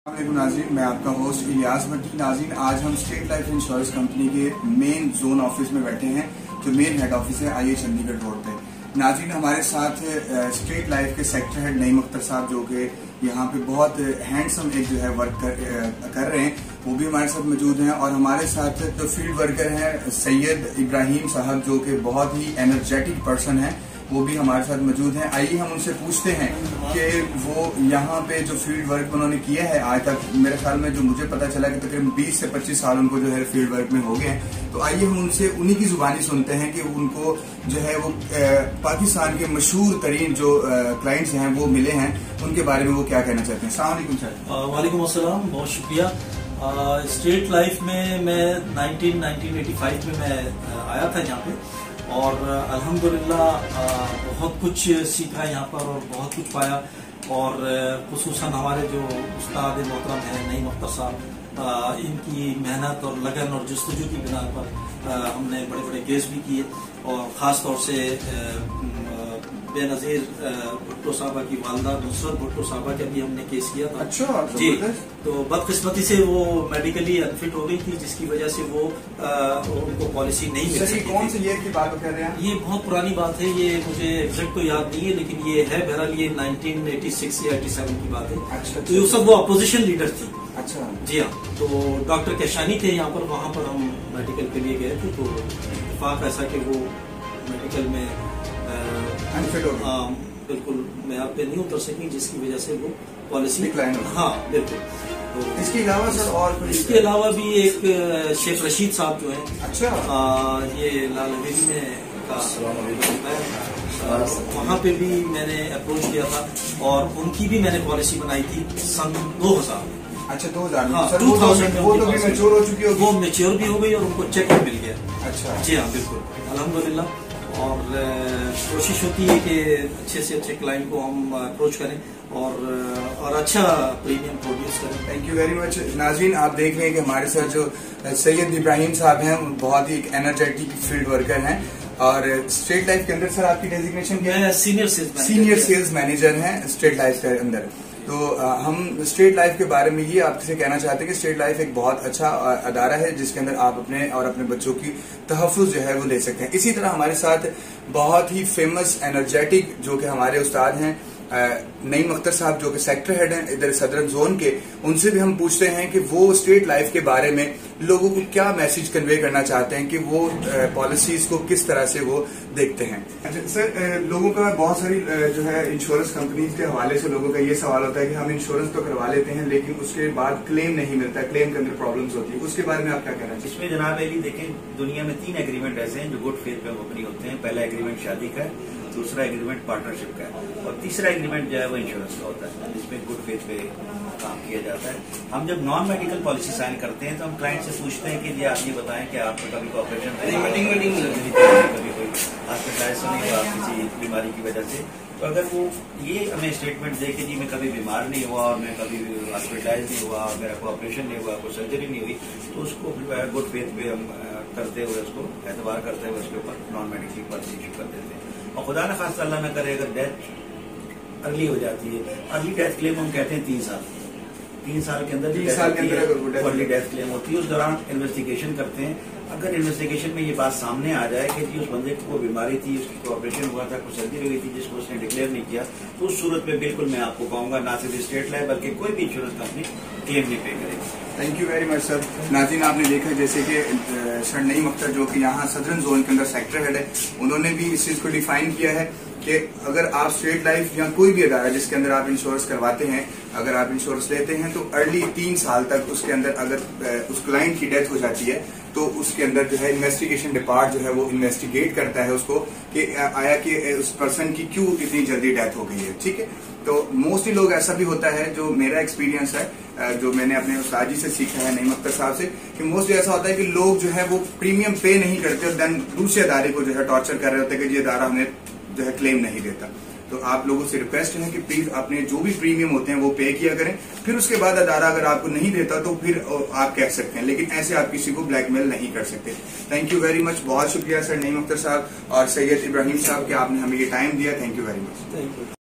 नाज़रीन, मैं आपका होस्ट इलियास भट्टी। नाज़रीन, आज हम स्टेट लाइफ इंश्योरेंस कंपनी के मेन जोन ऑफिस में बैठे हैं, जो मेन हेड ऑफिस है आईए चंडीगढ़ रोड पे। नाज़रीन, हमारे साथ स्टेट लाइफ के सेक्टर हेड नईम अख्तर साहब, जो कि यहाँ पे बहुत हैंडसम एक जो है वर्क कर रहे हैं, वो भी हमारे साथ मौजूद हैं। और हमारे साथ जो फील्ड वर्कर हैं सैयद इब्राहिम साहब, जो कि बहुत ही एनर्जेटिक पर्सन है, वो भी हमारे साथ मौजूद हैं। आइए हम उनसे पूछते हैं कि वो यहाँ पे जो फील्ड वर्क उन्होंने किया है आज तक, मेरे ख्याल में जो मुझे पता चला कि तकरीबन 20 से 25 साल उनको जो है फील्ड वर्क में हो गए हैं। तो आइए हम उनसे उन्हीं की जुबानी सुनते हैं कि उनको जो है वो पाकिस्तान के मशहूर तरीन जो क्लाइंट्स हैं वो मिले हैं, उनके बारे में वो क्या कहना चाहते हैं। अस्सलाम वालेकुम सर। वालेकुम अस्सलाम, बहुत शुक्रिया। स्टेट लाइफ में मैं 1985 में मैं आया था यहाँ पे, और अल्हम्दुलिल्लाह बहुत कुछ सीखा यहाँ पर और बहुत कुछ पाया। और खुसूसन हमारे जो उस्ताद मोहतरम हैं नईम अख्तर साहब, इनकी मेहनत और लगन और जस्तजू की बिना पर हमने बड़े बड़े केस भी किए, और ख़ास तौर से बेनज़ीर भुट्टो साहबा की वालदा नुसरत भुट्टो साहबा का भी हमने केस किया था। अच्छा जी। तो बदकिस्मती से वो मेडिकली अनफिट हो गई थी, जिसकी वजह से वो उनको पॉलिसी नहीं मिल सकी। कौन से ईयर की बात कर रहे हैं? ये बहुत पुरानी बात है, ये मुझे एग्जैक्ट तो याद नहीं है, लेकिन ये है बहरहाल ये 1986 या 87 की बात है। अच्छा। तो ये सब वो अपोजिशन लीडर थी। अच्छा। जी हाँ। तो डॉक्टर कैशानी थे यहाँ पर, वहाँ पर हम मेडिकल के लिए गए थे। तो इत्तेफाक ऐसा कि वो मेडिकल में बिल्कुल मैं आप पे नहीं उतर सकी, जिसकी वजह से वो पॉलिसी डिक्लाइन हो। हाँ बिल्कुल। तो इसके अलावा सर और कोई? इसके अलावा भी एक शेख रशीद साहब जो हैं, अच्छा, ये लाल हवेली में का वहाँ पे भी मैंने अप्रोच किया था, और उनकी भी मैंने पॉलिसी बनाई थी सन 2000। अच्छा, 2000। हाँ, सर, वो तो भी मैच्योर हो चुकी होगी। वो मैच्योर भी हो गई और उनको चेक भी मिल गया। अच्छा। जी हाँ बिल्कुल, अल्हम्दुलिल्लाह। और कोशिश होती है कि अच्छे से अच्छे क्लाइंट को हम अप्रोच करें और अच्छा प्रीमियम प्रोड्यूस करें। Thank you very much. नाज़रीन, आप देख रहे हैं कि हमारे साथ जो सैयद इब्राहिम साहब हैं, बहुत ही एक एनर्जेटिक फील्ड वर्कर हैं। और स्टेट लाइफ के अंदर सर आपकी डेजिग्नेशन क्या है? सीनियर सेल्स मैनेजर हैं स्टेट लाइफ के अंदर। तो हम स्टेट लाइफ के बारे में ये आपसे कहना चाहते हैं कि स्टेट लाइफ एक बहुत अच्छा अदारा है, जिसके अंदर आप अपने और अपने बच्चों की तहफ़्फ़ुज़ जो है वो ले सकते हैं। इसी तरह हमारे साथ बहुत ही फेमस एनर्जेटिक जो कि हमारे उस्ताद हैं नईम अख्तर साहब, जो कि सेक्टर हेड हैं इधर सदरन जोन के, उनसे भी हम पूछते हैं कि वो स्टेट लाइफ के बारे में लोगों को क्या मैसेज कन्वे करना चाहते हैं, कि वो पॉलिसीज को किस तरह से वो देखते हैं। अच्छा सर, लोगों का बहुत सारी जो है इंश्योरेंस कंपनीज के हवाले से लोगों का ये सवाल होता है कि हम इंश्योरेंस तो करवा लेते हैं, लेकिन उसके बाद क्लेम नहीं मिलता, क्लेम के अंदर प्रॉब्लम्स होती है, उसके बारे में आप क्या कहना चाहिए? इसमें जनाब अली देखें, दुनिया में 3 एग्रीमेंट ऐसे हैं जो गुड फेथ पे मुबनी होते हैं। पहला एग्रीमेंट शादी का है, दूसरा एग्रीमेंट पार्टनरशिप का है, और तीसरा एग्रीमेंट जो है वो इंश्योरेंस का होता है, जिसमें गुड फेथ पे काम किया जाता है। हम जब नॉन मेडिकल पॉलिसी साइन करते हैं तो हम क्लाइंट से पूछते हैं कि जी आप ये बताएं कि आपका कभी कोई ऑपरेशन कभी कोई हॉस्पिटलाइज नहीं हुआ किसी बीमारी की वजह से, तो अगर वो ये हमें स्टेटमेंट दे कि जी मैं कभी बीमार नहीं हुआ और मैं कभी हॉस्पिटलाइज नहीं हुआ और मेरा कोई ऑपरेशन नहीं हुआ, कोई सर्जरी नहीं हुई, तो उसको गुड फेथ पे हम करते हुए उसको एतबार करते हुए उसके ऊपर नॉन मेडिकल पॉलिसी इशू कर देते हैं। और खुदा न खास्ता अल्लाह न करे अगर डेथ अर्ली हो जाती है, अर्ली डेथ क्लेम हम कहते हैं 3 साल, 3 साल के अंदर अर्ली डेथ क्लेम होती है। उस दौरान इन्वेस्टिगेशन करते हैं। अगर इन्वेस्टिगेशन में ये बात सामने आ जाए कि जी उस बंदे को बीमारी थी, उसको ऑपरेशन हुआ था, कुछ सर्जरी हुई थी जिसको उसने डिक्लेयर नहीं किया, तो उस सूरत में बिल्कुल मैं आपको कहूंगा ना सिर्फ स्टेट लाइफ बल्कि कोई भी इंश्योरेंस कंपनी क्लेम नहीं पे करेगी। Thank you very much sir. नाज़रीन, आपने देखा जैसे कि सर नईम अख्तर, जो कि यहाँ सदरन जोन के अंदर सेक्टर हेड है, उन्होंने भी इस चीज को डिफाइन किया है कि अगर आप स्टेट लाइफ या कोई भी अदारा जिसके अंदर आप इंश्योरेंस करवाते हैं, अगर आप इंश्योरेंस लेते हैं, तो अर्ली 3 साल तक उसके अंदर अगर उस क्लाइंट की डेथ हो जाती है, तो उसके अंदर जो है इन्वेस्टिगेशन डिपार्ट जो है वो इन्वेस्टिगेट करता है उसको कि आया कि उस पर्सन की क्यों इतनी जल्दी डेथ हो गई है। ठीक है, तो मोस्टली लोग ऐसा भी होता है, जो मेरा एक्सपीरियंस है, जो मैंने अपने उस्ताद जी से सीखा है नईम अख्तर साहब से, कि मोस्टली ऐसा होता है कि लोग जो है वो प्रीमियम पे नहीं करते और देन दूसरे अदारे को जो है टॉर्चर कर रहे होते हैं कि ये अदारा हमें जो है क्लेम नहीं देता। तो आप लोगों से रिक्वेस्ट है कि प्लीज अपने जो भी प्रीमियम होते हैं वो पे किया करें, फिर उसके बाद अदारा अगर आपको नहीं देता तो फिर आप कह सकते हैं, लेकिन ऐसे आप किसी को ब्लैकमेल नहीं कर सकते। Thank you very much. बहुत शुक्रिया सर नईम अख्तर साहब और सैयद इब्राहिम साहब कि आपने हमें ये टाइम दिया। Thank you very much.